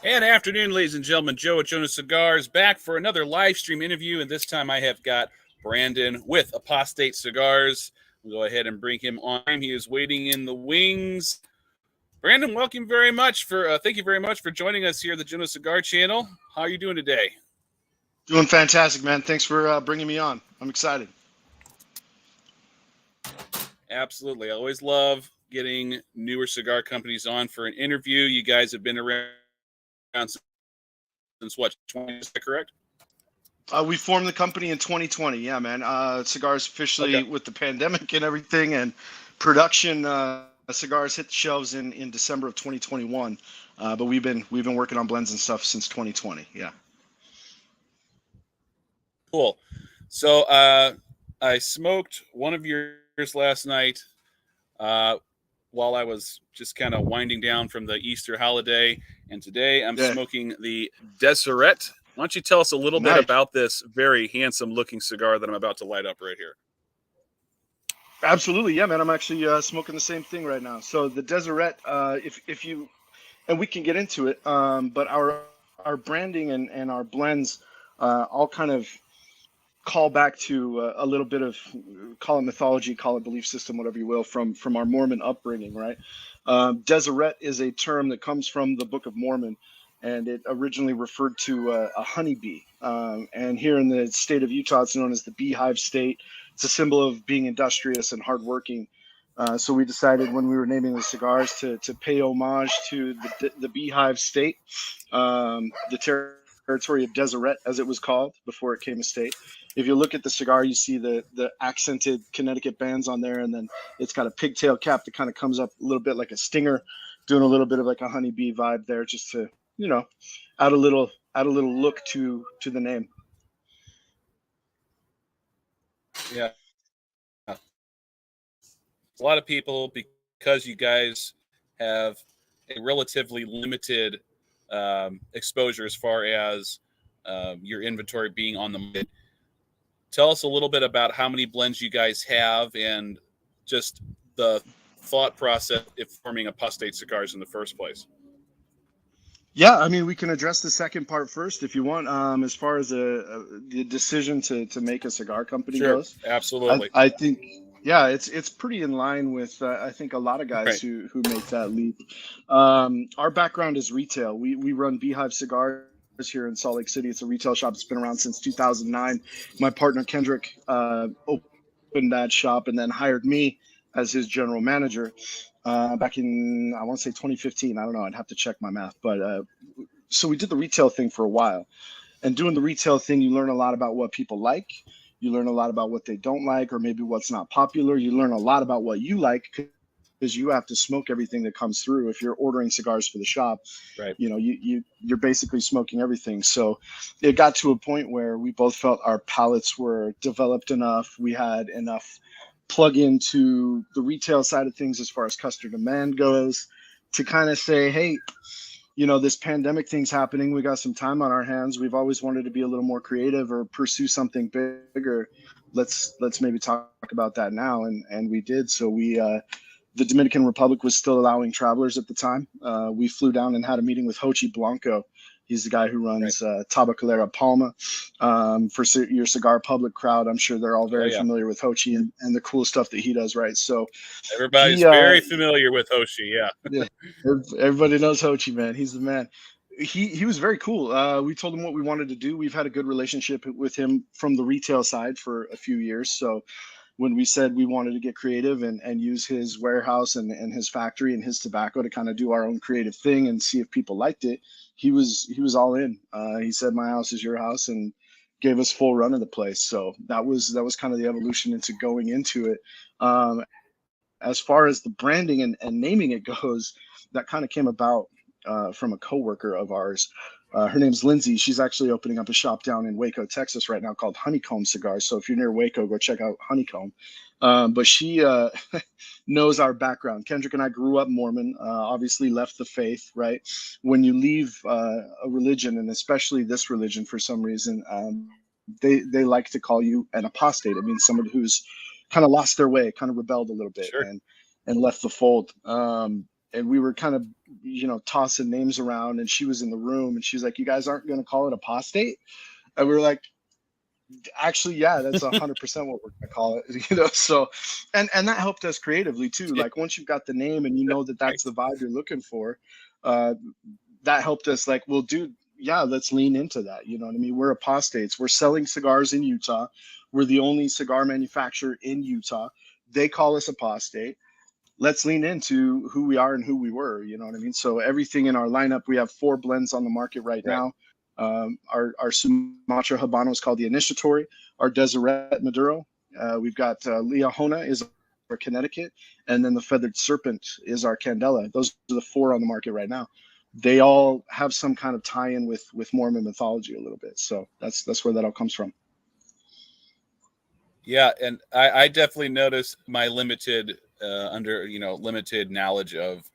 And afternoon, ladies and gentlemen. Joe at Jonah Cigars back for another live stream interview, and this time I have got Brandon with Apostate Cigars. We'll go ahead and bring him on. He is waiting in the wings. Brandon, welcome very much for thank you very much for joining us here at the Jonah Cigar Channel. How are you doing today? Doing fantastic, man. Thanks for bringing me on. I'm excited. Absolutely. I always love getting newer cigar companies on for an interview. You guys have been around since what, 20, is that correct? We formed the company in 2020. Yeah, man. Cigars officially with the pandemic and everything, and production. Cigars hit the shelves in December of 2021. But we've been working on blends and stuff since 2020. Yeah. Cool. So I smoked one of yours last night while I was just kind of winding down from the Easter holiday, and today I'm smoking the Deseret. Why don't you tell us a little bit about this very handsome-looking cigar that I'm about to light up right here? Absolutely, yeah, man. I'm actually smoking the same thing right now. So the Deseret, if you, and we can get into it, but our branding and our blends all kind of call back to a little bit of, call it mythology, call it belief system, whatever you will, from our Mormon upbringing, right? Deseret is a term that comes from the Book of Mormon, and it originally referred to a honeybee. And here in the state of Utah, it's known as the beehive state. It's a symbol of being industrious and hardworking. So we decided when we were naming the cigars to pay homage to the beehive state, the territory of Deseret, as it was called before it came a state. If you look at the cigar, you see the accented Connecticut bands on there, and then it's got a pigtail cap that kind of comes up a little bit like a stinger, doing a little bit of like a honeybee vibe there, just to, you know, add a little look to the name. Yeah. A lot of people, because you guys have a relatively limited exposure as far as your inventory being on the market. Tell us a little bit about how many blends you guys have and just the thought process of forming Apostate Cigars in the first place. Yeah, I mean, we can address the second part first if you want. As far as the decision to make a cigar company goes, absolutely. I think, yeah, it's pretty in line with I think a lot of guys who make that leap. Our background is retail. We run Beehive Cigars here in Salt Lake City. It's a retail shop that's been around since 2009. My partner Kendrick opened that shop and then hired me as his general manager back in, I want to say 2015. I don't know. I'd have to check my math. But so we did the retail thing for a while. And doing the retail thing, you learn a lot about what people like. You learn a lot about what they don't like, or maybe what's not popular. You learn a lot about what you like, because you have to smoke everything that comes through. If you're ordering cigars for the shop, you know, you're basically smoking everything. So it got to a point where we both felt our palates were developed enough. We had enough plug into the retail side of things as far as customer demand goes to kind of say, hey, you know, this pandemic thing's happening. We got some time on our hands. We've always wanted to be a little more creative or pursue something bigger. Let's maybe talk about that now. And we did. So the Dominican Republic was still allowing travelers at the time. We flew down and had a meeting with Hochi Blanco. He's the guy who runs Tabacalera Palma. For your Cigar Public crowd, I'm sure they're all very familiar with Hochi and the cool stuff that he does, right? So everybody's very familiar with Hochi, yeah. Everybody knows Hochi, man. He's the man. He was very cool. We told him what we wanted to do. We've had a good relationship with him from the retail side for a few years. So when we said we wanted to get creative and use his warehouse and his factory and his tobacco to kind of do our own creative thing and see if people liked it, he was all in. He said, my house is your house, and gave us full run of the place. So that was kind of the evolution into going into it. As far as the branding and naming it goes, that kind of came about from a coworker of ours. Her name's Lindsay. She's actually opening up a shop down in Waco, Texas right now called Honeycomb Cigars. So if you're near Waco, go check out Honeycomb. But she knows our background. Kendrick and I grew up Mormon, obviously left the faith, right? When you leave a religion, and especially this religion for some reason, they like to call you an apostate. It means somebody who's kind of lost their way, kind of rebelled a little bit and left the fold. and we were kind of, tossing names around, and she was in the room, and she's like, "You guys aren't going to call it Apostate?" And we were like, "Actually, yeah, that's 100% what we're going to call it." So, and that helped us creatively too. Like, once you've got the name and you know that that's the vibe you're looking for, that helped us. Like, well, dude, yeah, let's lean into that. You know what I mean? We're Apostates. We're selling cigars in Utah. We're the only cigar manufacturer in Utah. They call us Apostate. Let's lean into who we are and who we were. You know what I mean? So everything in our lineup, we have 4 blends on the market right now. Our Sumatra Habano is called the Initiatory. Our Deseret Maduro. We've got Liahona is our Connecticut, and then the Feathered Serpent is our Candela. Those are the 4 on the market right now. They all have some kind of tie-in with Mormon mythology a little bit. So that's where that all comes from. Yeah, and I definitely noticed my limited limited knowledge of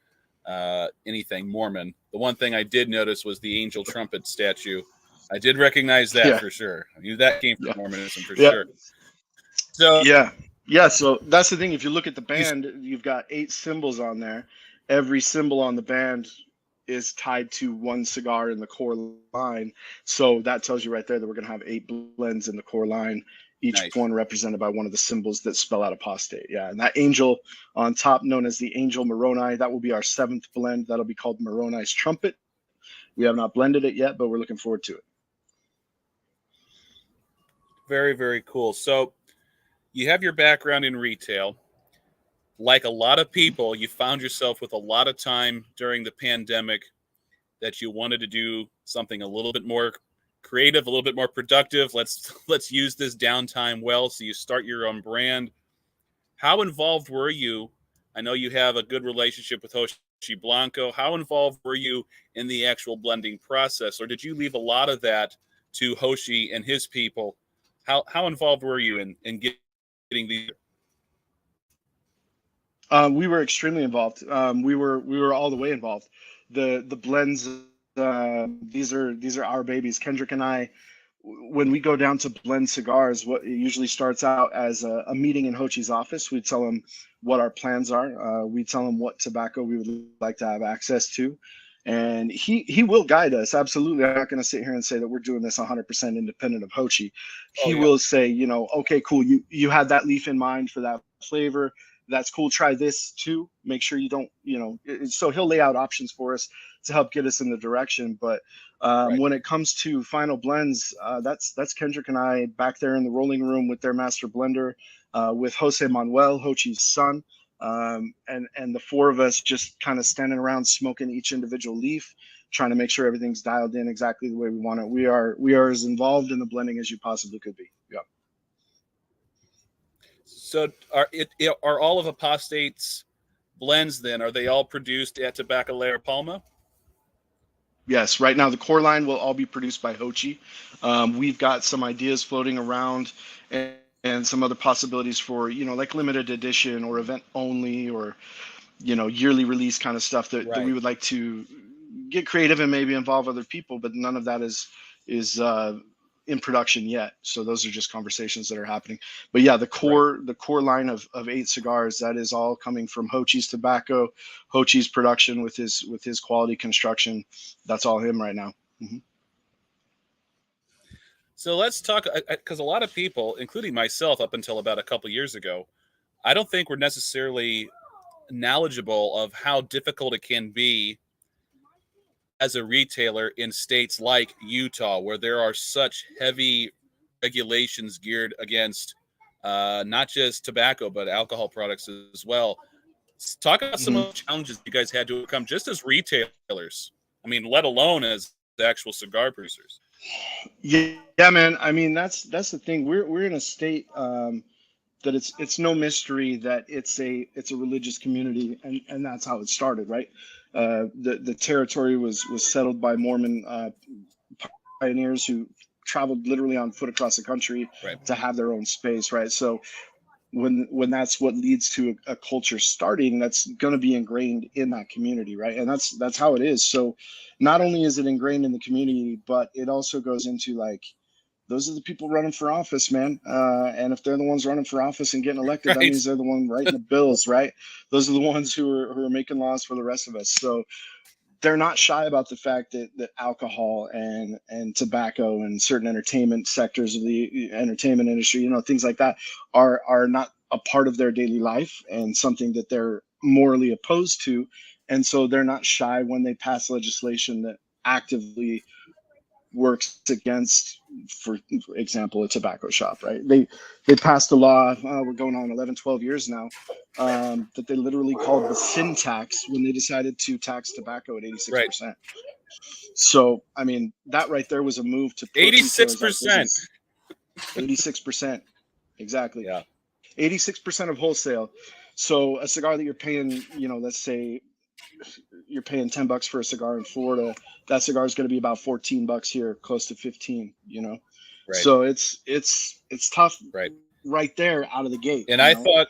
anything Mormon. The one thing I did notice was the angel trumpet statue. I did recognize that for sure. I knew that came from Mormonism for sure. So so that's the thing. If you look at the band, you've got 8 symbols on there. Every symbol on the band is tied to one cigar in the core line. So that tells you right there that we're going to have 8 blends in the core line, each one represented by one of the symbols that spell out Apostate. Yeah, and that angel on top, known as the Angel Moroni, that will be our 7th blend. That'll be called Moroni's Trumpet. We have not blended it yet, but we're looking forward to it. Very, very cool. So you have your background in retail. Like a lot of people, you found yourself with a lot of time during the pandemic that you wanted to do something a little bit more creative, a little bit more productive. Let's use this downtime well. So you start your own brand. How involved were you? I know you have a good relationship with Hoshi Blanco. How involved were you in the actual blending process, or did you leave a lot of that to Hoshi and his people? How involved were you in getting these? We were extremely involved. We were all the way involved. The blends, these are our babies. Kendrick and I, when we go down to blend cigars, what it usually starts out as a meeting in Hochi's office. We tell him what our plans are. We tell him what tobacco we would like to have access to, and he will guide us. Absolutely, I'm not going to sit here and say that we're doing this 100% independent of Hochi. He will say, okay, cool. You had that leaf in mind for that flavor. That's cool. Try this too. Make sure you don't, so he'll lay out options for us to help get us in the direction. But when it comes to final blends, that's Kendrick and I back there in the rolling room with their master blender, with Jose Manuel, Hochi's son, and the 4 of us just kind of standing around smoking each individual leaf, trying to make sure everything's dialed in exactly the way we want it. We are as involved in the blending as you possibly could be. Yeah. So are all of Apostate's blends then, are they all produced at Tabacalera Palma? Yes, right now the core line will all be produced by Hochi. We've got some ideas floating around and some other possibilities for, like limited edition or event only or, yearly release kind of stuff that we would like to get creative and maybe involve other people, but none of that is in production yet. So those are just conversations that are happening. But yeah, the core line of 8 cigars, that is all coming from Hochi's tobacco, Hochi's production with his quality construction. That's all him right now. Mm-hmm. So let's talk, because a lot of people, including myself up until about a couple years ago, I don't think we're necessarily knowledgeable of how difficult it can be as a retailer in states like Utah, where there are such heavy regulations geared against not just tobacco, but alcohol products as well. Talk about some of the challenges you guys had to overcome just as retailers. I mean, let alone as the actual cigar producers. Yeah, man. I mean, that's the thing. We're in a state that it's no mystery that it's a religious community, and that's how it started, right? The territory was settled by Mormon pioneers who traveled literally on foot across the country to have their own space, right? So when that's what leads to a culture starting, that's going to be ingrained in that community, right? And that's how it is. So not only is it ingrained in the community, but it also goes into like those are the people running for office, man. And if they're the ones running for office and getting elected, that Right. means they're the one writing the bills, right? Those are the ones who are making laws for the rest of us. So they're not shy about the fact that alcohol and tobacco and certain entertainment sectors of the entertainment industry, things like that are not a part of their daily life and something that they're morally opposed to. And so they're not shy when they pass legislation that actively works against, for example, a tobacco shop, right? They passed a law, we're going on 11, 12 years now, that they literally called the sin tax when they decided to tax tobacco at 86%. Right. So, I mean, that right there was a move to put retailers out of 86%. business. 86%. Exactly. Yeah. 86% of wholesale. So a cigar that you're paying, let's say you're paying $10 for a cigar in Florida, that cigar is going to be about $14 here, close to 15, Right. So it's tough right there out of the gate. And I thought,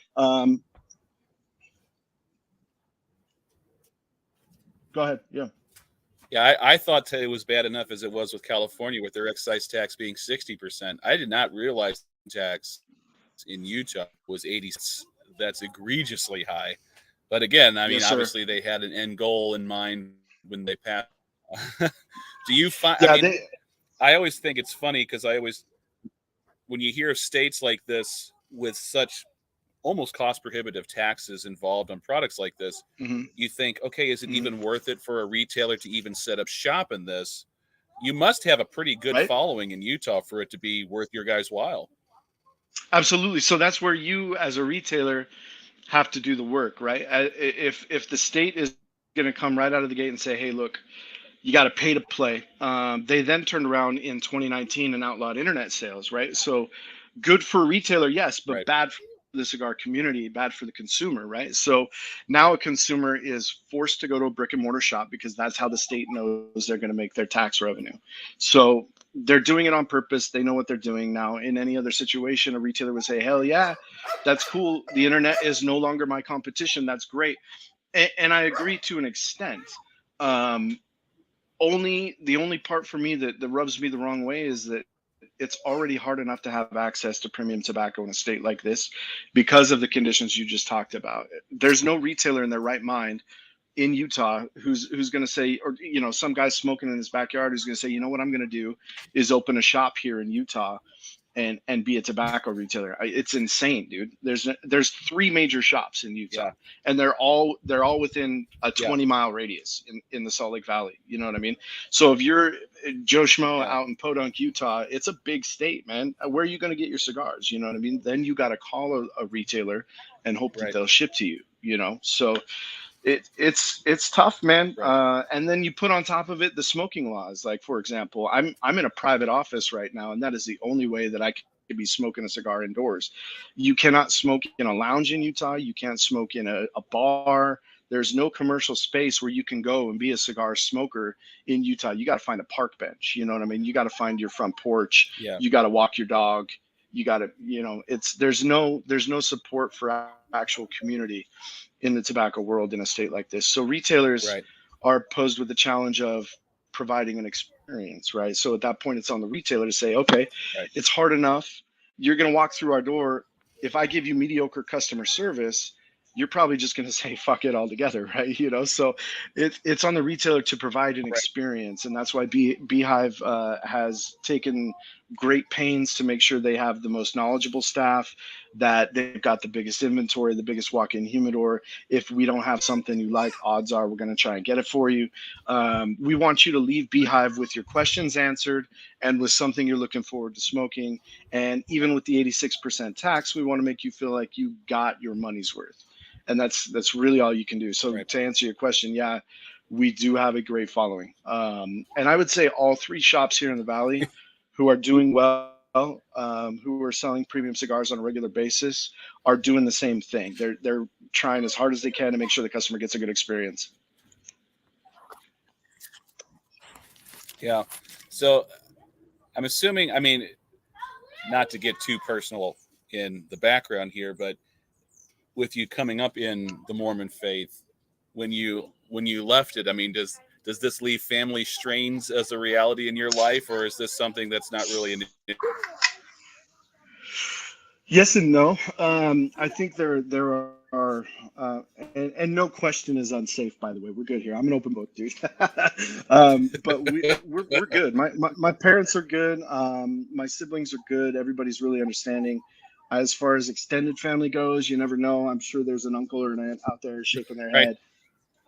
go ahead. yeah, I thought it was bad enough as it was with California with their excise tax being 60%. I did not realize tax in Utah was 80. That's egregiously high. But again, I mean, obviously they had an end goal in mind when they passed. Do you find? Yeah, I mean, I always think it's funny because when you hear states like this with such almost cost prohibitive taxes involved on products like this, you think, okay, is it even worth it for a retailer to even set up shop in this? You must have a pretty good following in Utah for it to be worth your guys' while. Absolutely. So that's where you, as a retailer, have to do the work, right? If the state is going to come right out of the gate and say, hey, look, you got to pay to play. They then turned around in 2019 and outlawed internet sales, right? So good for a retailer, yes, but bad for the cigar community, bad for the consumer, right? So now a consumer is forced to go to a brick and mortar shop because that's how the state knows they're going to make their tax revenue. So they're doing it on purpose. They know what they're doing now. In any other situation, a retailer would say, hell yeah, that's cool. The internet is no longer my competition. That's great. And I agree to an extent. The only part for me that rubs me the wrong way is that it's already hard enough to have access to premium tobacco in a state like this because of the conditions you just talked about. There's no retailer in their right mind in Utah who's going to say, or some guy smoking in his backyard who's going to say, you know what I'm going to do is open a shop here in Utah and be a tobacco retailer. It's insane, dude. There's 3 major shops in Utah, and they're all within a 20-mile radius in the Salt Lake Valley. You know what I mean? So if you're Joe Schmo out in Podunk, Utah, it's a big state, man. Where are you going to get your cigars? You know what I mean? Then you got to call a retailer and hope that they'll ship to you. So it's tough, man. And then you put on top of it the smoking laws. Like, for example, I'm in a private office right now, and that is the only way that I could be smoking a cigar indoors. You cannot smoke in a lounge in Utah. You can't smoke in a bar. There's no commercial space where you can go and be a cigar smoker in Utah. You got to find a park bench. You know what I mean? You got to find your front porch. You got to walk your dog. You got to, there's no support for actual community in the tobacco world in a state like this. So retailers are posed with the challenge of providing an experience, right? So at that point, it's on the retailer to say, okay, it's hard enough. You're going to walk through our door. If I give you mediocre customer service, you're probably just going to say, fuck it altogether, right? So it's on the retailer to provide an experience. And that's why Beehive has taken great pains to make sure they have the most knowledgeable staff, that they've got the biggest inventory, the biggest walk-in humidor. If we don't have something you like, odds are we're going to try and get it for you. We want you to leave Beehive with your questions answered and with something you're looking forward to smoking. And even with the 86% tax, we want to make you feel like you got your money's worth. And that's really all you can do. So to answer your question, yeah, we do have a great following. And I would say all 3 shops here in the Valley who are doing well, who are selling premium cigars on a regular basis, are doing the same thing. They're trying as hard as they can to make sure the customer gets a good experience. Yeah. So I'm assuming, I mean, not to get too personal in the background here, but with you coming up in the Mormon faith, when you left it, I mean, does does this leave family strains as a reality in your life, or is this something that's not really an Yes and no. I think there are, and no question is unsafe. By the way, we're good here. I'm an open book, dude. But we're good. My parents are good. My siblings are good. Everybody's really understanding. As far as extended family goes, you never know. I'm sure there's an uncle or an aunt out there shaking their right? head.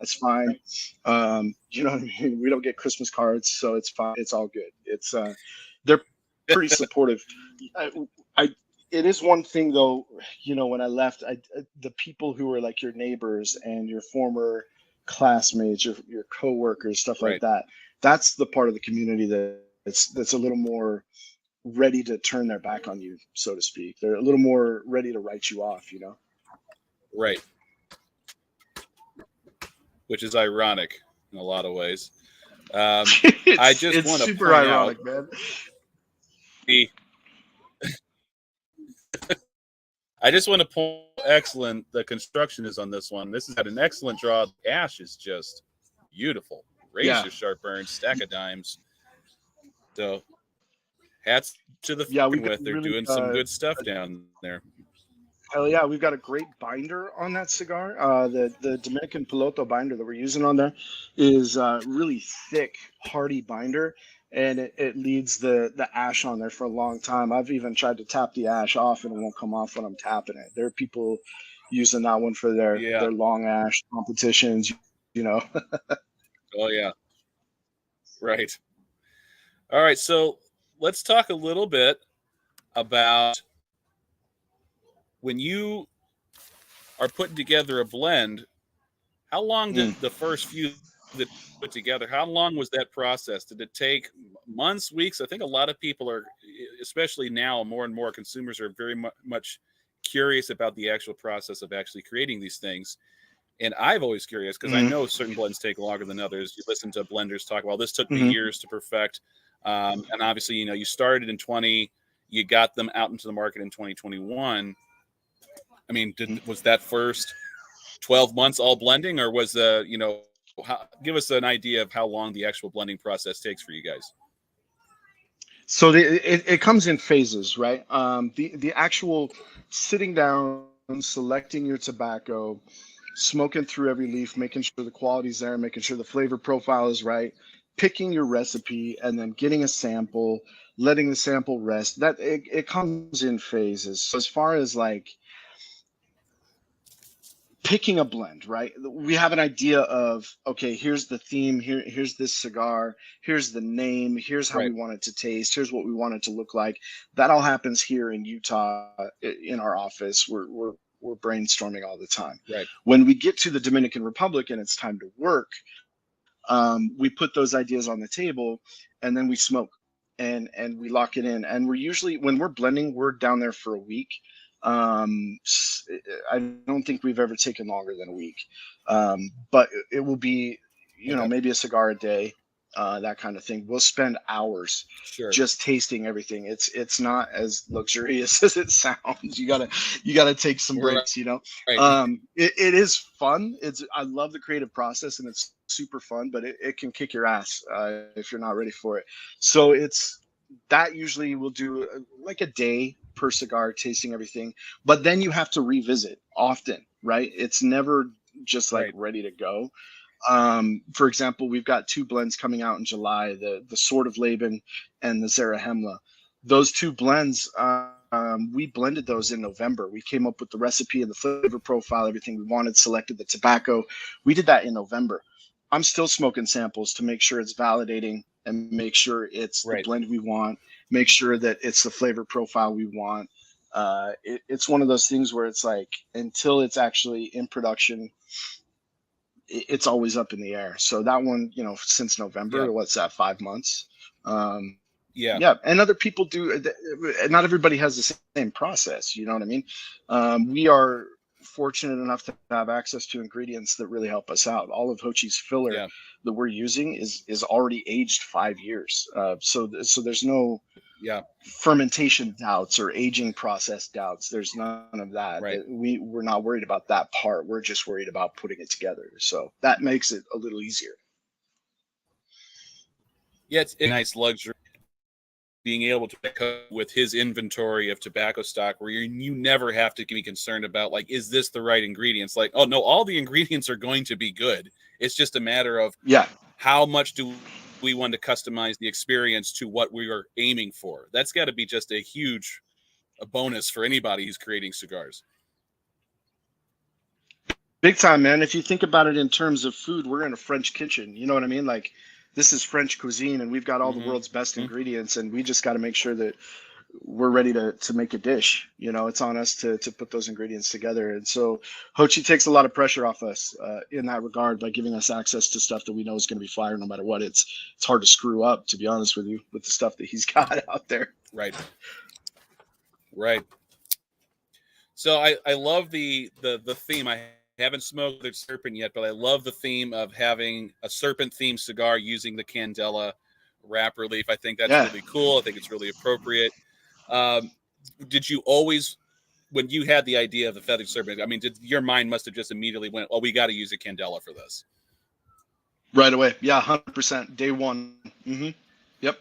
That's fine. You know what I mean? We don't get Christmas cards, so it's fine. It's all good. They're pretty supportive. I, I, it is one thing though, you know, when I left, the people who were like your neighbors and your former classmates, your coworkers, stuff like Right. that. That's the part of the community that's a little more ready to turn their back on you, so to speak. They're a little more ready to write you off, you know? Right. Which is ironic in a lot of ways. I just It's want to super point out ironic, man. the. I just want to point out excellent the construction is on this one. This has had an excellent draw. The ash is just beautiful. Yeah. Razor sharp burn, stack of dimes. So hats to the Yeah, we've got with. They're really doing some good stuff down there. hell yeah, we've got a great binder on that cigar. The Dominican Piloto binder that we're using on there is really thick, hardy binder, and it leads the ash on there for a long time. I've even tried to tap the ash off, and it won't come off when I'm tapping it. There are people using that one for Yeah. their long ash competitions, you know. Oh yeah. Right. All right. So let's talk a little bit about when you are putting together a blend. How long did the first few that put together? How long was that process? Did it take months, weeks? I think a lot of people are, especially now, more and more consumers are very much curious about the actual process of actually creating these things. And I've always curious because I know certain blends take longer than others. You listen to blenders talk, well, this took me years to perfect. And obviously, you know, you started in 20, you got them out into the market in 2021. I mean, was that first 12 months all blending, or was you know, give us an idea of how long the actual blending process takes for you guys? So it comes in phases, right? The actual sitting down, selecting your tobacco, smoking through every leaf, making sure the quality's there, making sure the flavor profile is right, picking your recipe, and then getting a sample, letting the sample rest. That it comes in phases. So as far as like picking a blend, right? We have an idea of, okay, here's the theme, here's this cigar, here's the name, here's how we want it to taste, here's what we want it to look like. That all happens here in Utah in our office. We're brainstorming all the time. Right. When we get to the Dominican Republic and it's time to work, we put those ideas on the table and then we smoke and we lock it in. And we're usually, when we're blending, we're down there for a week. I don't think we've ever taken longer than a week. But it will be, you know, maybe a cigar a day, that kind of thing. We'll spend hours just tasting everything. It's not as luxurious as it sounds. You gotta take some breaks, you know. It is fun. I love the creative process and it's super fun, but it can kick your ass if you're not ready for it. So that usually we'll do like a day per cigar, tasting everything, but then you have to revisit often, right? It's never just like ready to go. For example, we've got two blends coming out in July, the Sword of Laban and the Zarahemla. Those two blends, we blended those in November. We came up with the recipe and the flavor profile, everything we wanted, selected the tobacco. We did that in November. I'm still smoking samples to make sure it's validating and make sure it's the blend we want, make sure that it's the flavor profile we want. It's one of those things where it's like, until it's actually in production, it's always up in the air. So that one, you know, since November, what's that, 5 months? Yeah. And other people do, not everybody has the same process. You know what I mean? We are fortunate enough to have access to ingredients that really help us out. All of Hochi's filler that we're using is already aged 5 years. So there's no fermentation doubts or aging process doubts. There's none of that. We're not worried about that part. We're just worried about putting it together. So that makes it a little easier. Yeah, it's a nice luxury being able to cope with his inventory of tobacco stock, where you never have to be concerned about, like, is this the right ingredients? Like, oh no, all the ingredients are going to be good. It's just a matter of how much do we want to customize the experience to what we are aiming for. That's got to be just a bonus for anybody who's creating cigars. Big time, man. If you think about it in terms of food, we're in a French kitchen. You know what I mean? Like, this is French cuisine, and we've got all the world's best ingredients, and we just got to make sure that we're ready to make a dish. You know, it's on us to put those ingredients together. And so Ho Chi takes a lot of pressure off us in that regard by giving us access to stuff that we know is going to be fire no matter what. It's hard to screw up, to be honest with you, with the stuff that he's got out there. Right. So I love the theme. I haven't smoked the serpent yet, but I love the theme of having a serpent themed cigar using the Candela wrapper leaf. I think that's really cool. I think it's really appropriate. Did you always, when you had the idea of the feathered serpent, I mean, your mind must have just immediately went, "Oh, we got to use a Candela for this"? Right away. Yeah, 100%. Day one. Yep.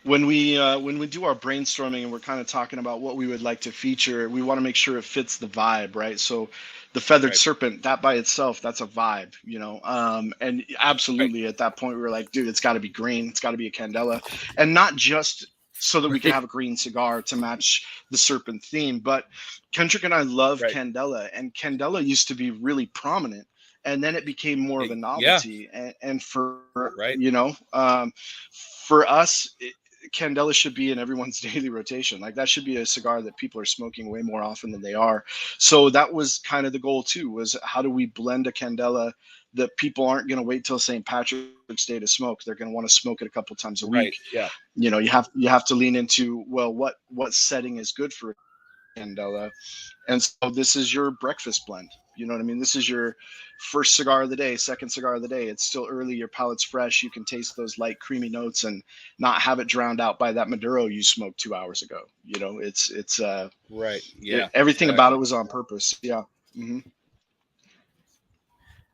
When we do our brainstorming and we're kind of talking about what we would like to feature, we want to make sure it fits the vibe, right? So the feathered serpent, that by itself, that's a vibe, you know. And absolutely at that point we were like, dude, it's got to be green, it's got to be a Candela, and not just so that we can have a green cigar to match the serpent theme, but Kendrick and I love Candela, and Candela used to be really prominent. And then it became more of a novelty, and for you know, for us, Candela should be in everyone's daily rotation. Like, that should be a cigar that people are smoking way more often than they are. So that was kind of the goal too, was how do we blend a Candela that people aren't going to wait till St. Patrick's Day to smoke. They're going to want to smoke it a couple times a week. You know, you have to lean into, well, what setting is good for Candela. And so this is your breakfast blend. You know what I mean? This is your first cigar of the day, second cigar of the day. It's still early. Your palate's fresh. You can taste those light, creamy notes and not have it drowned out by that Maduro you smoked 2 hours ago. You know, it's everything about it was on purpose. Yeah.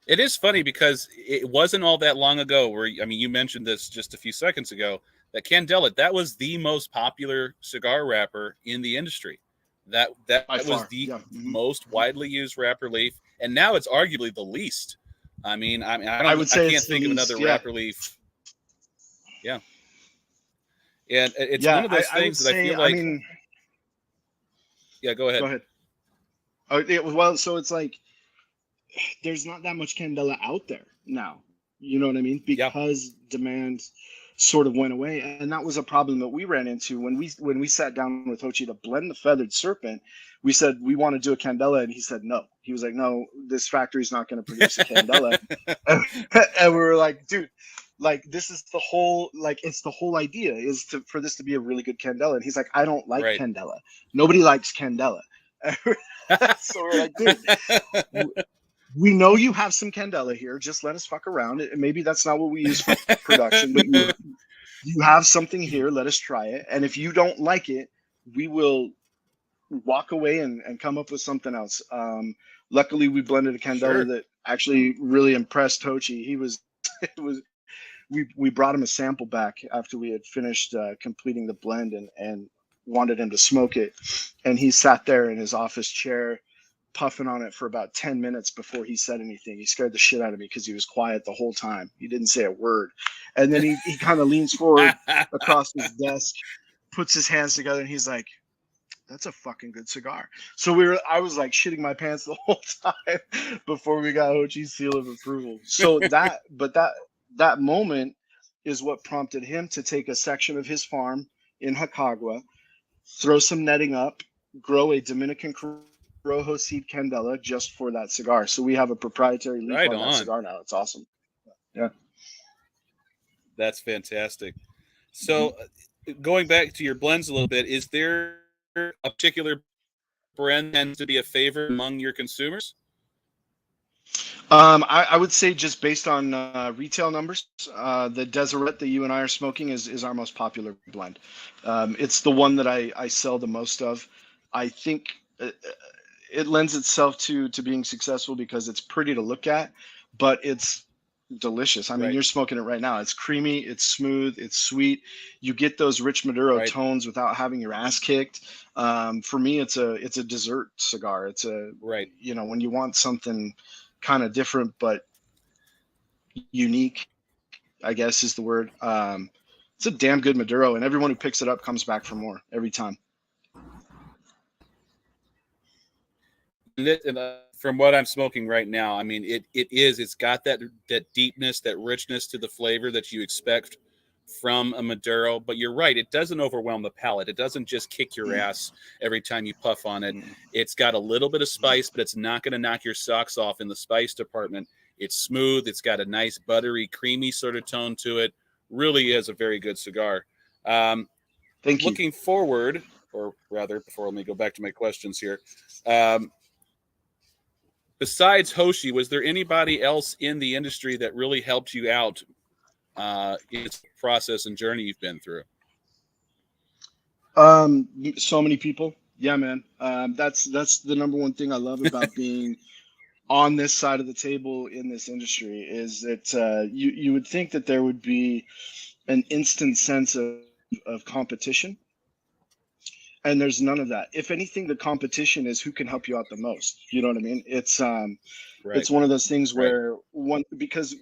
It is funny because it wasn't all that long ago where, I mean, you mentioned this just a few seconds ago, that Candela, that was the most popular cigar wrapper in the industry. That was the most widely used wrapper leaf, and now it's arguably the least. I mean, I can't think of another wrapper leaf. Yeah, and it's one of those things that I feel like. Go ahead. Well, so it's like there's not that much Candela out there now. You know what I mean? Because demand sort of went away, and that was a problem that we ran into when we sat down with Ho Chi to blend the feathered serpent. We said we want to do a Candela, and he said no. He was like, no, this factory's not going to produce a Candela. And we were like, dude, like, this is the whole, like, it's the whole idea is for this to be a really good Candela. And he's like, I don't like Candela. Nobody likes Candela. So we're like, dude, we know you have some Candela here. Just let us fuck around. Maybe that's not what we use for production, but you have something here. Let us try it. And if you don't like it, we will walk away and come up with something else. Luckily, we blended a Candela that actually really impressed Ho Chi. We brought him a sample back after we had finished completing the blend and wanted him to smoke it. And he sat there in his office chair, puffing on it for about 10 minutes before he said anything. He scared the shit out of me because he was quiet the whole time. He didn't say a word. And then he kind of leans forward across his desk, puts his hands together, and he's like, that's a fucking good cigar. So I was like shitting my pants the whole time before we got Ho Chi's seal of approval. So that moment is what prompted him to take a section of his farm in Jacagua, throw some netting up, grow a Dominican Rojo seed Candela just for that cigar. So we have a proprietary leaf on that cigar now. It's awesome. Yeah. That's fantastic. So going back to your blends a little bit, is there a particular brand that tends to be a favorite among your consumers? I would say just based on retail numbers, the Deseret that you and I are smoking is our most popular blend. It's the one that I sell the most of. I think it lends itself to being successful because it's pretty to look at, but it's delicious. I mean, Right. you're smoking it right now. It's creamy, it's smooth, it's sweet. You get those rich Maduro Right. tones without having your ass kicked. For me, it's a dessert cigar. It's a, Right. you know, when you want something kind of different but unique, I guess is the word. It's a damn good Maduro, and everyone who picks it up comes back for more every time. And from what I'm smoking right now, I mean, it's got that deepness, that richness to the flavor that you expect from a Maduro. But you're right, it doesn't overwhelm the palate. It doesn't just kick your Mm, ass every time you puff on it. mm, It's got a little bit of mm. spice, but it's not going to knock your socks off in the spice department. It's smooth. It's got a nice buttery, creamy sort of tone to it. Really is a very good cigar. Um, Thank you. Looking forward, or rather, before let me go back to my questions here. Um, Besides Hoshi, was there anybody else in the industry that really helped you out in this process and journey you've been through? So many people. Yeah, man. That's the number one thing I love about being on this side of the table in this industry is that you would think that there would be an instant sense of competition, and there's none of that. If anything, the competition is who can help you out the most. You know what I mean? Right, It's one of those things right, where one because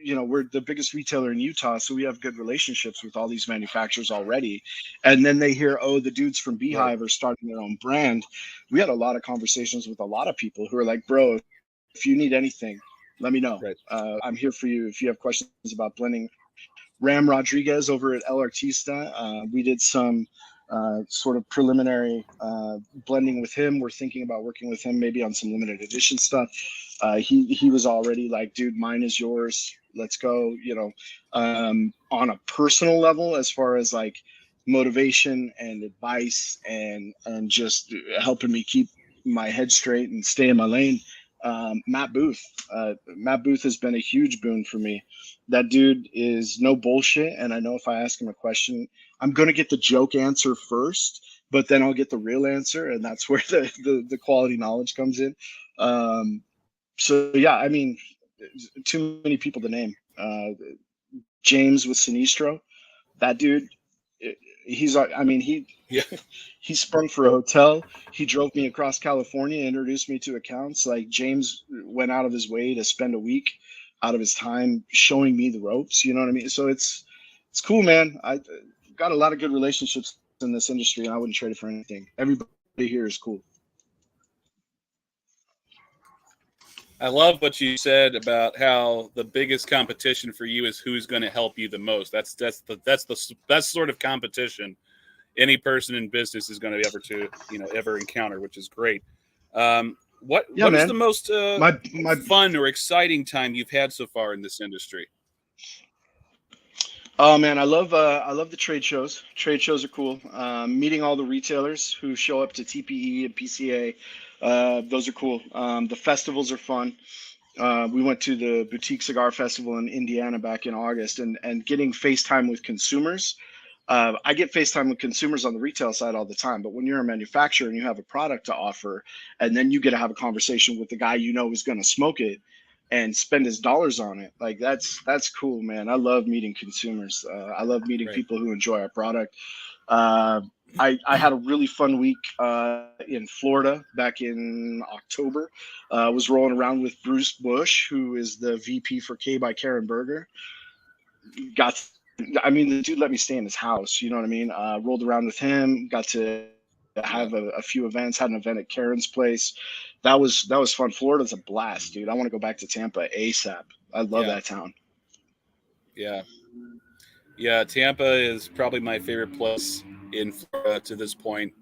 you know we're the biggest retailer in Utah, so we have good relationships with all these manufacturers already, and then they hear, oh, the dudes from right, Beehive are starting their own brand. We had a lot of conversations with a lot of people who are like, bro, if you need anything, let me know. right. I'm here for you if you have questions about blending. Ram Rodriguez over at El Artista. We did some sort of preliminary blending with him. We're thinking about working with him maybe on some limited edition stuff. He was already like, dude, mine is yours. Let's go. You know, on a personal level, as far as like motivation and advice and just helping me keep my head straight and stay in my lane. Matt Booth. Matt Booth has been a huge boon for me. That dude is no bullshit, and I know if I ask him a question, I'm gonna get the joke answer first, but then I'll get the real answer, and that's where the quality knowledge comes in. So yeah, I mean, too many people to name. James with Sinistro, that dude, he's I mean Yeah, he sprung for a hotel. He drove me across California, introduced me to accounts. Like James went out of his way to spend a week out of his time showing me the ropes. You know what I mean? So it's cool, man. I got a lot of good relationships in this industry, and I wouldn't trade it for anything. Everybody here is cool. I love what you said about how the biggest competition for you is who's going to help you the most. That's the best sort of competition any person in business is going to ever encounter, which is great. Yeah, What is the man. most My fun or exciting time you've had so far in this industry? Oh man, I love the trade shows. Trade shows are cool. Meeting all the retailers who show up to TPE and PCA, those are cool. The festivals are fun. We went to the Boutique Cigar Festival in Indiana back in August, and getting FaceTime with consumers. I get FaceTime with consumers on the retail side all the time, but when you're a manufacturer and you have a product to offer, and then you get to have a conversation with the guy you know is going to smoke it and spend his dollars on it, like that's cool, man. I love meeting consumers. I love meeting Right. people who enjoy our product. Uh, I had a really fun week in Florida back in October. Was rolling around with Bruce Bush, who is the VP for K by Karen Berger. Got, I mean, the dude let me stay in his house. You know what I mean? Rolled around with him. Got to Yeah. have a few events. Had an event at Karen's place. That was fun. Florida's a blast, dude. I want to go back to Tampa ASAP. I love Yeah. that town. Yeah. Yeah. Tampa is probably my favorite place in Florida to this point.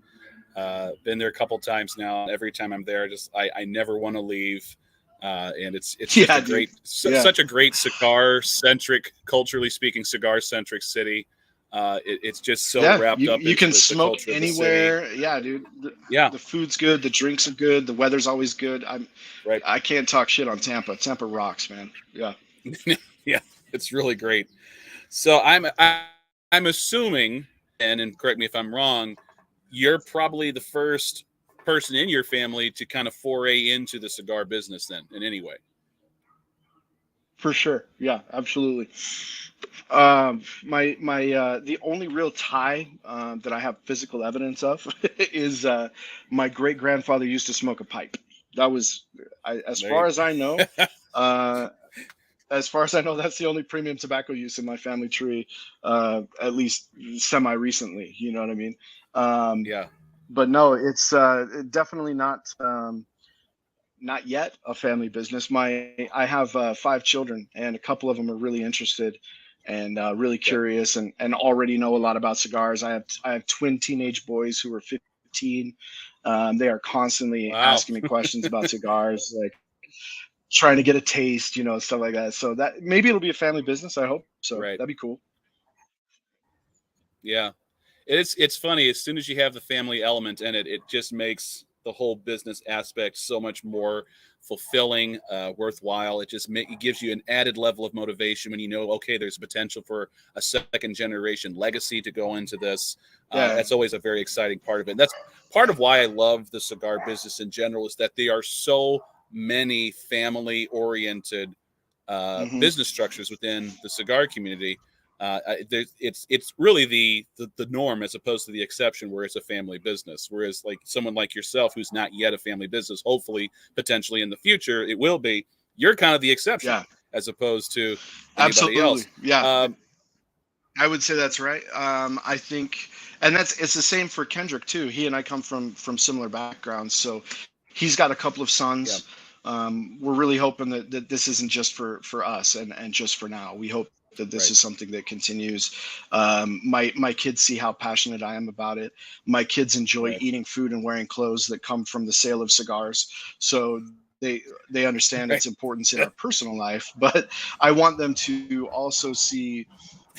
Been there a couple times now. Every time I'm there, I never want to leave. And it's just Yeah, dude. Yeah. such a great cigar centric, culturally speaking, cigar centric city. It's just so Yeah, wrapped up you into can the smoke culture of the city. anywhere. Yeah, dude. Yeah, The food's good, the drinks are good, the weather's always good. right. I can't talk shit on Tampa. Tampa rocks, man. Yeah. Yeah, it's really great. So I'm assuming, and correct me if I'm wrong, you're probably the first person in your family to kind of foray into the cigar business then in any way. For sure. Yeah, absolutely. The only real tie that I have physical evidence of is my great grandfather used to smoke a pipe. That was, as There you, far as I know, uh, that's the only premium tobacco use in my family tree, at least semi recently. You know what I mean? Um, yeah, but no, it's definitely not yet a family business. I have 5 children, and a couple of them are really interested and really okay. curious, and already know a lot about cigars. I have twin teenage boys who are 15. They are constantly Wow. asking me questions about cigars, like trying to get a taste, stuff like that. So that maybe it'll be a family business. I hope so. Right. That'd be cool. Yeah. It's funny. As soon as you have the family element in it, it just makes the whole business aspect so much more fulfilling, worthwhile. It gives you an added level of motivation when you know, okay, there's potential for a second generation legacy to go into this. Yeah. That's always a very exciting part of it. And that's part of why I love the cigar business in general, is that they are so many family oriented Hmm. business structures within the cigar community. It's really the norm as opposed to the exception, where it's a family business. Whereas like someone like yourself, who's not yet a family business, hopefully, potentially in the future, it will be. You're kind of the exception Yeah. as opposed to anybody Absolutely. else. Yeah. Um, I would say that's right. I think, and it's the same for Kendrick too. He and I come from similar backgrounds, so he's got a couple of yeah, sons. We're really hoping that this isn't just for us and just for now. We hope that this right, is something that continues. My kids see how passionate I am about it. My kids enjoy right, eating food and wearing clothes that come from the sale of cigars. So they understand right, its importance in our personal life, but I want them to also see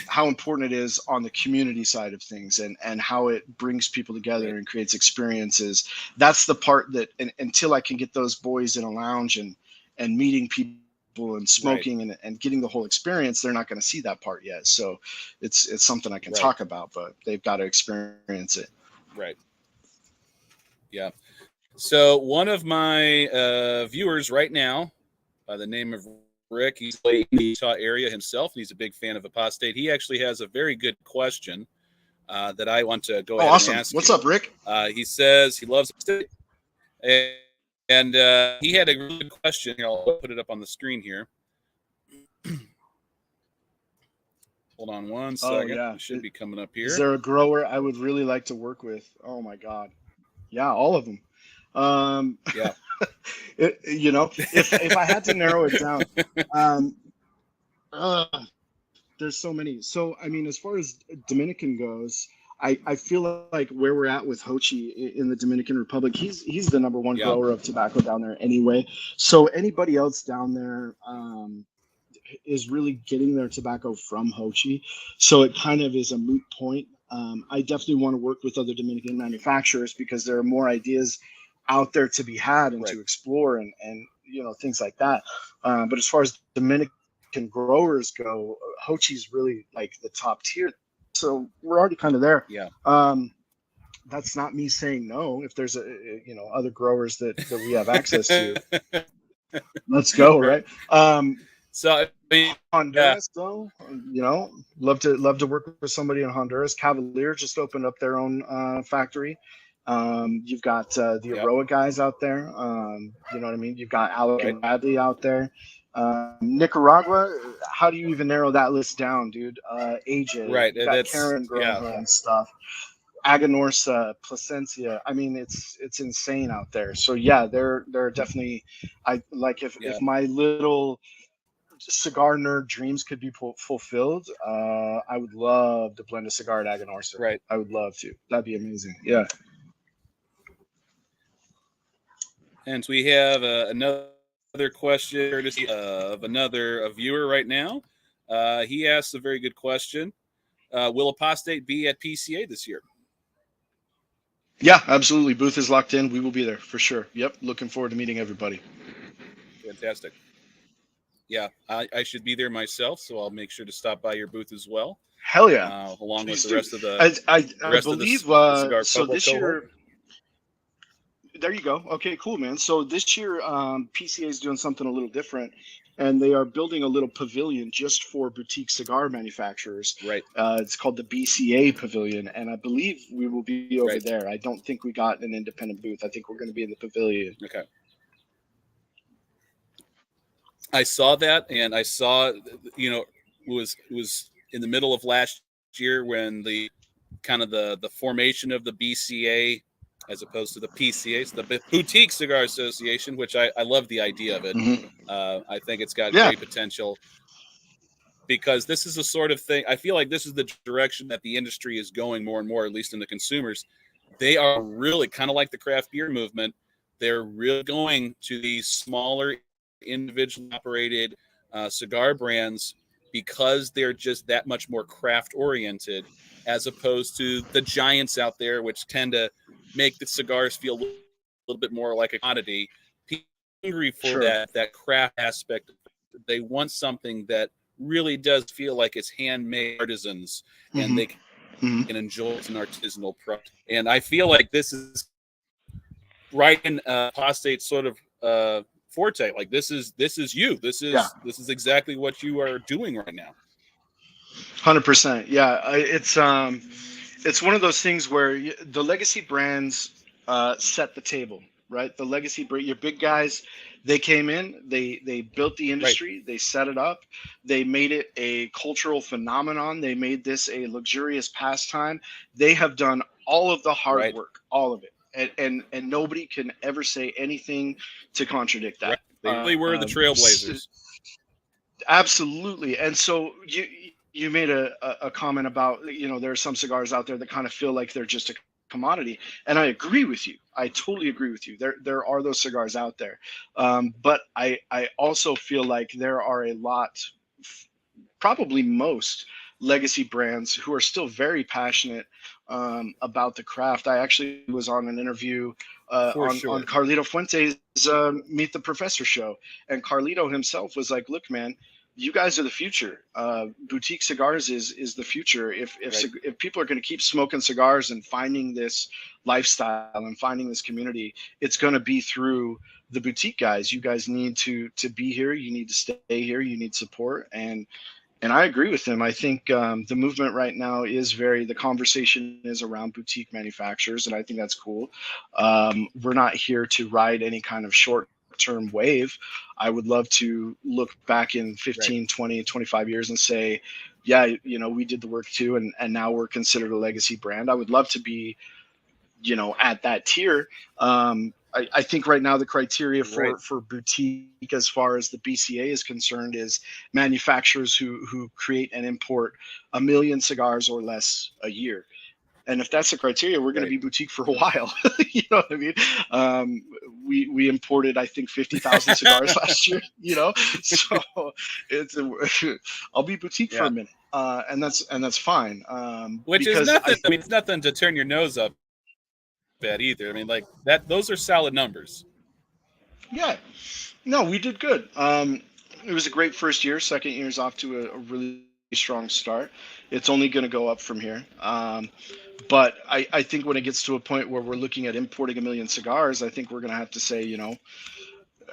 how important it is on the community side of things, and how it brings people right, together and creates experiences. That's the part that, until I can get those boys in a lounge and meeting people and right, smoking and getting the whole experience, they're not going to see that part yet. So it's something I can right, talk about, but they've got to experience it. right. Yeah. So one of my viewers right now, by the name of Rick, he's in the Utah area himself, and he's a big fan of Apostate. He actually has a very good question that I want to go Oh, ahead and awesome. ask What's you. up, Rick? He says he loves Apostate, and he had a really good question. Here, I'll put it up on the screen here. Hold on one Oh second. yeah. It should be coming up Is here. there a grower I would really like to work with? Oh my God. Yeah, all of them. Um, Yeah. if I had to narrow it down, um, uh, there's so many. So I mean, as far as Dominican goes, I feel like where we're at with Hochi in the Dominican Republic, he's the number one Yeah. grower of tobacco down there anyway. So anybody else down there is really getting their tobacco from Hochi. So it kind of is a moot point. I definitely want to work with other Dominican manufacturers because there are more ideas out there to be had and Right. to explore and things like that. But as far as Dominican growers go, Hochi's really like the top tier. So we're already kind of there. Yeah. That's not me saying no. If there's other growers that we have access to, let's go. Right. So I mean, Honduras, though, love to work with somebody in Honduras. Cavalier just opened up their own factory. You've got the yep. Aroa guys out there. You know what I mean? You've got Alec Right. and Bradley out there. Nicaragua, how do you even narrow that list down, dude? AJ, Right. you got That's Karen growing yeah. her own stuff. Aganorsa, Placencia. I mean, it's insane out there. So yeah, they're definitely. I like if my little cigar nerd dreams could be fulfilled, I would love to blend a cigar at Aganorsa. Right. I would love to. That'd be amazing. Yeah. And we have another question courtesy of a viewer right now. He asks a very good question. Will Apostate be at PCA this year? Yeah, absolutely. Booth is locked in. We will be there for sure. Yep. Looking forward to meeting everybody. Fantastic. Yeah, I should be there myself, so I'll make sure to stop by your booth as well. Hell yeah. Along Please with the do. rest of the I believe the cigar so public this cohort. year. There you go. Okay, cool, man. So this year, PCA is doing something a little different. and they are building a little pavilion just for boutique cigar manufacturers. Right. It's called the BCA Pavilion, and I believe we will be over Right. there. I don't think we got an independent booth. I think we're going to be in the pavilion. Okay. I saw that, and I saw, you know, it was in the middle of last year when the kind of the formation of the BCA as opposed to the PCA, so the Boutique Cigar Association, which I love the idea of it. I think it's got great potential, because this is the sort of thing, I feel like this is the direction that the industry is going more and more, at least in the consumers. They are really kind of like the craft beer movement. They're really going to these smaller, individually operated cigar brands because they're just that much more craft oriented, as opposed to the giants out there, which tend to make the cigars feel a little bit more like a commodity. People are hungry for that craft aspect. They want something that really does feel like it's handmade artisans, and they can enjoy it as an artisanal product. And I feel like this is right in Apostate sort of forte. Like this is you. This is exactly what you are doing right now. 100%. Yeah, it's one of those things where the legacy brands set the table, right? The legacy brand, your big guys, they came in, they built the industry, they set it up, they made it a cultural phenomenon, they made this a luxurious pastime. They have done all of the hard work, all of it, and nobody can ever say anything to contradict that. They really were the trailblazers. Absolutely. And so you made a comment about, you know, there are some cigars out there that kind of feel like they're just a commodity, and I agree with you. I totally agree with you. There are those cigars out there, but I also feel like there are a lot, probably most legacy brands who are still very passionate about the craft. I actually was on an interview on Carlito Fuentes' Meet the Professor show, and Carlito himself was like, "Look, man, you guys are the future. Boutique cigars is the future. If people are going to keep smoking cigars and finding this lifestyle and finding this community, it's going to be through the boutique guys. You guys need to be here. You need to stay here. You need support." And I agree with him. I think the movement right now is the conversation is around boutique manufacturers, and I think that's cool. We're not here to ride any kind of short-term wave. I would love to look back in 15, 20, 25 years and say, yeah, you know, we did the work too, and now we're considered a legacy brand. I would love to be, you know, at that tier. I think right now the criteria for boutique, as far as the BCA is concerned, is manufacturers who create and import 1 million cigars or less a year. And if that's the criteria, we're going to be boutique for a while. You know what I mean? We imported, I think, 50,000 cigars last year. You know, so I'll be boutique for a minute, and that's fine. Which is nothing. I mean, it's nothing to turn your nose up at either. I mean, like that. Those are solid numbers. Yeah, no, we did good. It was a great first year. Second year's off to a really strong start. It's only going to go up from here. But I think when it gets to a point where we're looking at importing 1 million cigars, I think we're going to have to say, you know,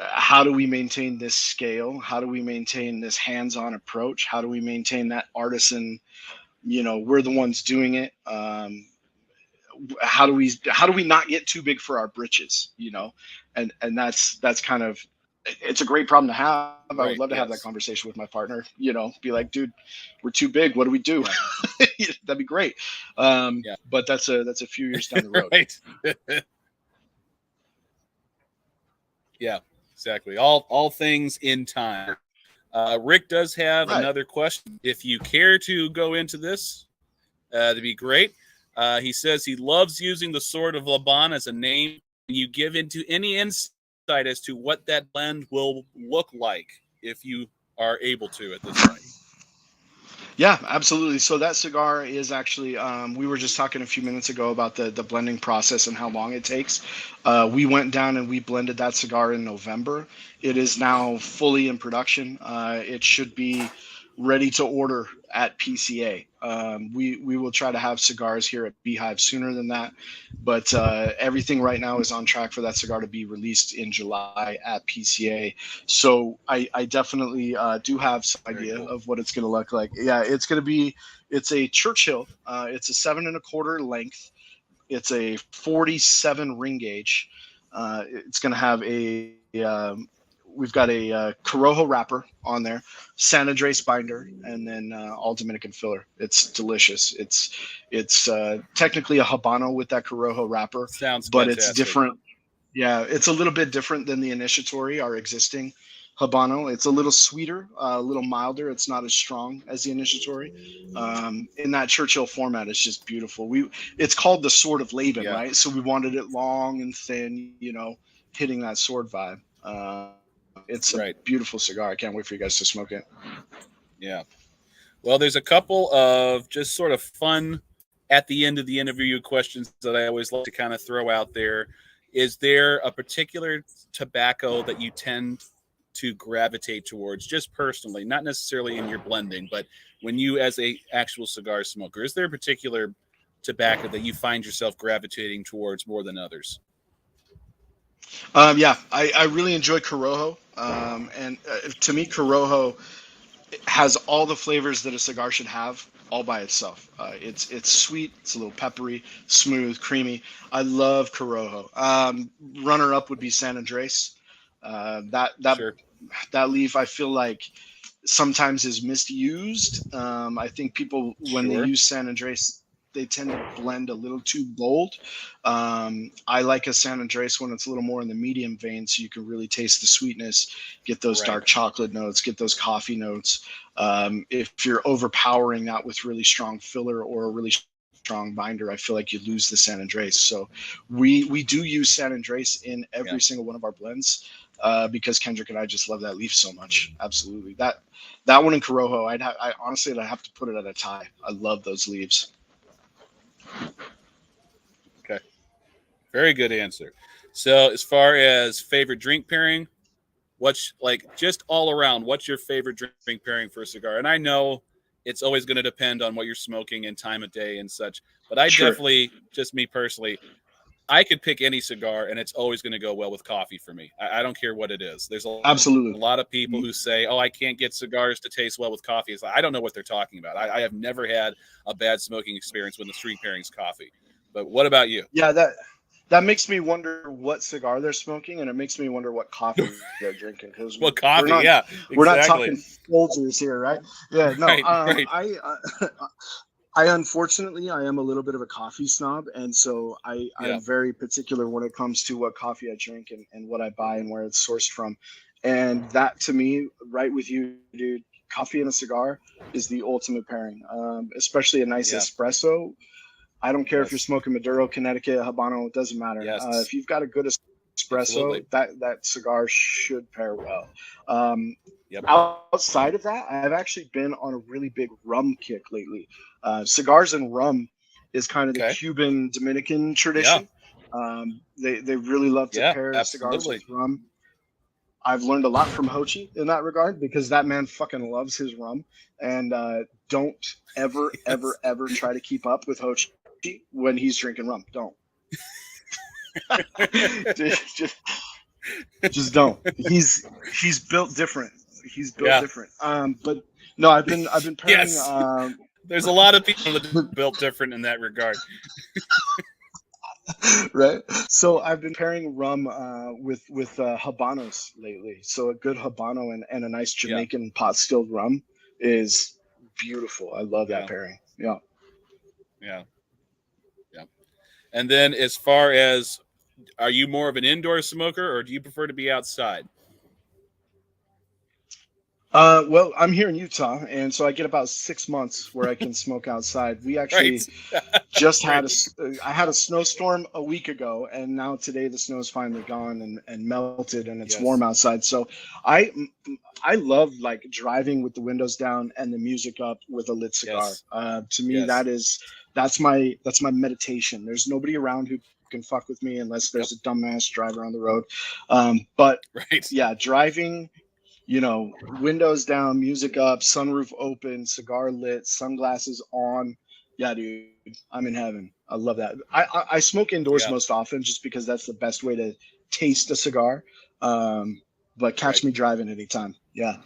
how do we maintain this scale? How do we maintain this hands-on approach? How do we maintain that artisan? You know, we're the ones doing it. How do we not get too big for our britches? You know, and that's kind of, it's a great problem to have. I would love to have that conversation with my partner, you know, be like, dude, we're too big. What do we do? That'd be great. But that's a few years down the road. Right. Yeah, exactly. All things in time. Rick does have another question. If you care to go into this, that'd be great. He says he loves using the Sword of Laban as a name. Can you give into any insight as to what that blend will look like if you are able to at this point? Yeah, absolutely. So that cigar is actually, we were just talking a few minutes ago about the blending process and how long it takes. We went down and we blended that cigar in November. It is now fully in production. It should be ready to order at PCA. We will try to have cigars here at Beehive sooner than that, but everything right now is on track for that cigar to be released in July at PCA. So I definitely do have some idea of what it's going to look like. Yeah, it's a Churchill. It's a 7 1/4 length. It's a 47 ring gauge. It's going to have we've got a Corojo wrapper on there, San Andres binder, and then all Dominican filler. It's delicious. It's technically a Habano with that Corojo wrapper, Sounds but fantastic. it's different. Yeah, it's a little bit different than the Initiatory, our existing Habano. It's a little sweeter, a little milder. It's not as strong as the Initiatory. In that Churchill format, it's just beautiful. It's called the Sword of Laban, right? So we wanted it long and thin, hitting that sword vibe. It's a beautiful cigar. I can't wait for you guys to smoke it. Yeah. Well, there's a couple of just sort of fun at the end of the interview questions that I always like to kind of throw out there. Is there a particular tobacco that you tend to gravitate towards, just personally, not necessarily in your blending, but when you as a actual cigar smoker, is there a particular tobacco that you find yourself gravitating towards more than others? Yeah, I really enjoy Corojo. And to me, Corojo has all the flavors that a cigar should have all by itself. It's sweet, it's a little peppery, smooth, creamy. I love Corojo. Runner up would be San Andres. That leaf, I feel like sometimes is misused. I think people, when they use San Andres, they tend to blend a little too bold. I like a San Andres when it's a little more in the medium vein, so you can really taste the sweetness, get those dark chocolate notes, get those coffee notes. If you're overpowering that with really strong filler or a really strong binder, I feel like you lose the San Andres. So we do use San Andres in every single one of our blends because Kendrick and I just love that leaf so much. Absolutely. That one in Corojo, I honestly, I'd have to put it at a tie. I love those leaves. Okay. Very good answer. So as far as favorite drink pairing, just all around, what's your favorite drink pairing for a cigar? And I know it's always going to depend on what you're smoking and time of day and such, but I definitely, just me personally, I could pick any cigar and it's always going to go well with coffee for me. I don't care what it is. There's a lot of people who say, oh, I can't get cigars to taste well with coffee. It's like, I don't know what they're talking about. I have never had a bad smoking experience when the drink pairing's coffee. But what about you? Yeah, that makes me wonder what cigar they're smoking, and it makes me wonder what coffee they're drinking. What coffee? Exactly. We're not talking Folgers here, right? Yeah, no. I unfortunately, I am a little bit of a coffee snob, and so I'm very particular when it comes to what coffee I drink and what I buy and where it's sourced from. And that, to me, right with you, dude, coffee and a cigar is the ultimate pairing, especially a nice espresso. I don't care if you're smoking Maduro, Connecticut, Habano, it doesn't matter. If you've got a good espresso, that cigar should pair well. Outside of that, I've actually been on a really big rum kick lately. Cigars and rum is kind of the Cuban Dominican tradition. They really love to pair cigars with rum. I've learned a lot from Hochi in that regard because that man fucking loves his rum. And don't ever try to keep up with Hochi when he's drinking rum. Don't. just don't. He's built different. He's built different. But no, I've been pairing. There's a lot of people that are built different in that regard. Right. So I've been pairing rum with Habanos lately. So a good Habano and a nice Jamaican pot stilled rum is beautiful. I love that pairing. Yeah. And then as far as, are you more of an indoor smoker or do you prefer to be outside? Well, I'm here in Utah, and so I get about 6 months where I can smoke outside. We actually just had I had a snowstorm a week ago, and now today the snow is finally gone and melted, and it's warm outside. So I love like driving with the windows down and the music up with a lit cigar. To me, that's my meditation. There's nobody around who can fuck with me unless there's a dumbass driver on the road. But yeah, driving you know, windows down, music up, sunroof open, cigar lit, sunglasses on. Yeah, dude, I'm in heaven. I love that. I smoke indoors Yeah, most often just because that's the best way to taste a cigar. Um, but right. catch me driving anytime. Yeah.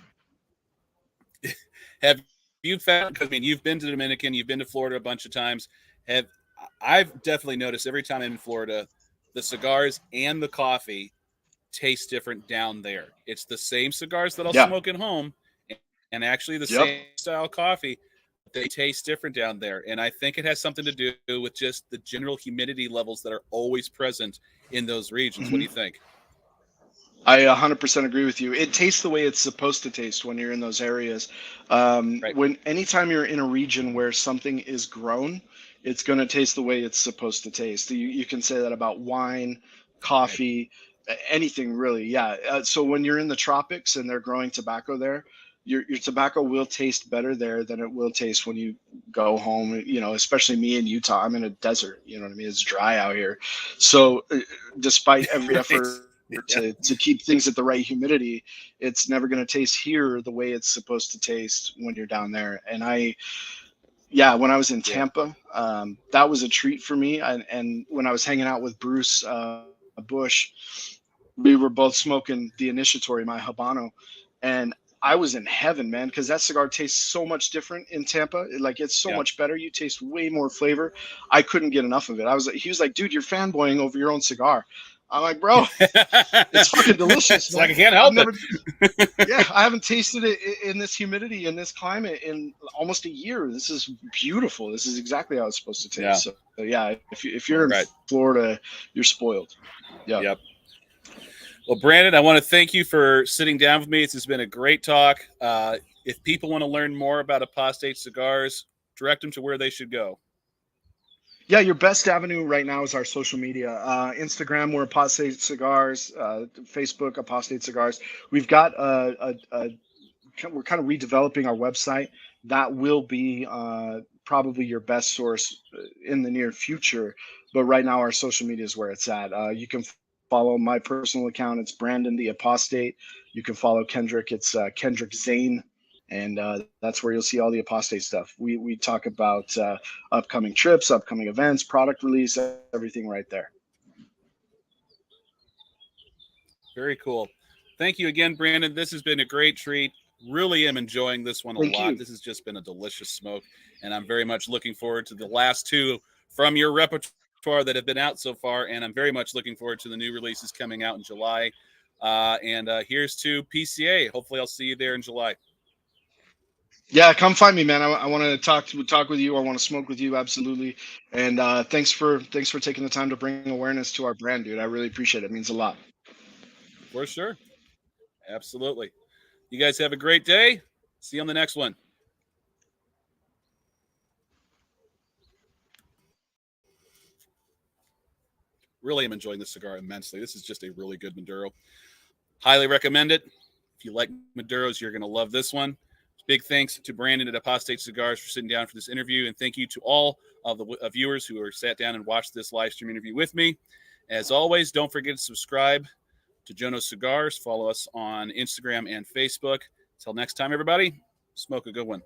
Have you found? Because I mean, you've been to the Dominican, you've been to Florida a bunch of times. Have I've definitely noticed every time I'm in Florida, the cigars and the coffee taste different down there. It's the same cigars that I'll Yeah. smoke at home, and actually the Yep. same style coffee. They taste different down there, and I think it has something to do with just the general humidity levels that are always present in those regions. What do Hmm. you think? I 100% agree with you. It tastes the way it's supposed to taste when you're in those areas. Right. When anytime you're in a region where something is grown, it's going to taste the way it's supposed to taste. You can say that about wine, Right. coffee, anything really. Yeah. So when you're in the tropics and they're growing tobacco there, your tobacco will taste better there than it will taste when you go home. You know, especially me in Utah, I'm in a desert. You know what I mean? It's dry out here. So despite every Right. effort Yeah. to keep things at the right humidity, it's never going to taste here the way it's supposed to taste when you're down there. And yeah, when I was in Yeah. Tampa, that was a treat for me. And when I was hanging out with Bruce Bush, we were both smoking the Initiatory, my Habano, and I was in heaven, man, because that cigar tastes so much different in Tampa. Like it's so Yeah. much better. You taste way more flavor. I couldn't get enough of it. He was like, dude, you're fanboying over your own cigar. I'm like, bro, it's fucking delicious, It's like man. I can't I've help never, yeah, I haven't tasted it in this humidity, in this climate, in almost a year. This is beautiful. This is exactly how it's supposed to Yeah. taste. So yeah, if you're in Right. Florida, you're spoiled. Yeah. Yep. Well, Brandon, I want to thank you for sitting down with me. It's been a great talk. If people want to learn more about Apostate Cigars, direct them to where they should go. Yeah, your best avenue right now is our social media. Instagram, we're Apostate Cigars. Facebook, Apostate Cigars. We've got we're kind of redeveloping our website. That will be probably your best source in the near future. But right now, our social media is where it's at. You can follow my personal account. It's Brandon the Apostate. You can follow Kendrick. It's Kendrick Zane, and that's where you'll see all the Apostate stuff. We talk about upcoming trips, upcoming events, product release, everything right there. Very cool. Thank you again, Brandon. This has been a great treat. Really am enjoying this one a Thank lot. you. This has just been a delicious smoke, and I'm very much looking forward to the last two from your repertoire that have been out so far, and I'm very much looking forward to the new releases coming out in July. And here's to PCA. Hopefully, I'll see you there in July. Yeah, come find me, man. I want to talk with you. I want to smoke with you, absolutely. And thanks for taking the time to bring awareness to our brand, dude. I really appreciate it. It means a lot. For sure. Absolutely. You guys have a great day. See you on the next one. Really am enjoying this cigar immensely. This is just a really good Maduro. Highly recommend it. If you like Maduros, you're going to love this one. Big thanks to Brandon at Apostate Cigars for sitting down for this interview. And thank you to all of the viewers who are sat down and watched this live stream interview with me. As always, don't forget to subscribe to Jono Cigars. Follow us on Instagram and Facebook. Until next time, everybody, smoke a good one.